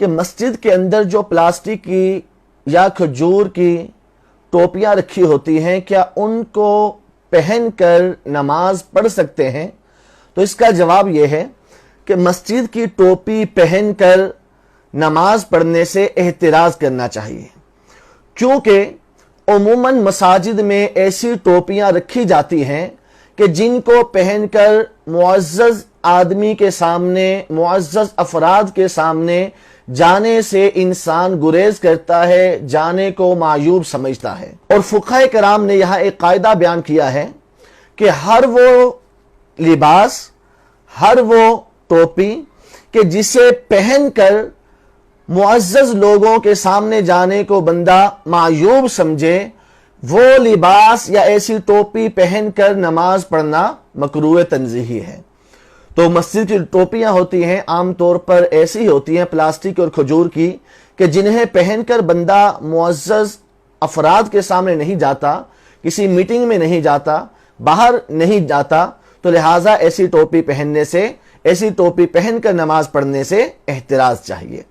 کہ مسجد کے اندر جو پلاسٹک کی یا کھجور کی ٹوپیاں رکھی ہوتی ہیں کیا ان کو پہن کر نماز پڑھ سکتے ہیں؟ تو اس کا جواب یہ ہے کہ مسجد کی ٹوپی پہن کر نماز پڑھنے سے احتراز کرنا چاہیے، کیونکہ عموماً مساجد میں ایسی ٹوپیاں رکھی جاتی ہیں کہ جن کو پہن کر معزز آدمی کے سامنے، معزز افراد کے سامنے جانے سے انسان گریز کرتا ہے، جانے کو معیوب سمجھتا ہے۔ اور فقہاء کرام نے یہاں ایک قاعدہ بیان کیا ہے کہ ہر وہ لباس، ہر وہ ٹوپی کہ جسے پہن کر معزز لوگوں کے سامنے جانے کو بندہ معیوب سمجھے، وہ لباس یا ایسی ٹوپی پہن کر نماز پڑھنا مکروہ تنزیہی ہے۔ تو مسجد کی ٹوپیاں ہوتی ہیں عام طور پر ایسی ہوتی ہیں پلاسٹک اور کھجور کی کہ جنہیں پہن کر بندہ معزز افراد کے سامنے نہیں جاتا، کسی میٹنگ میں نہیں جاتا، باہر نہیں جاتا، تو لہٰذا ایسی ٹوپی پہننے سے، ایسی ٹوپی پہن کر نماز پڑھنے سے احتراز چاہیے۔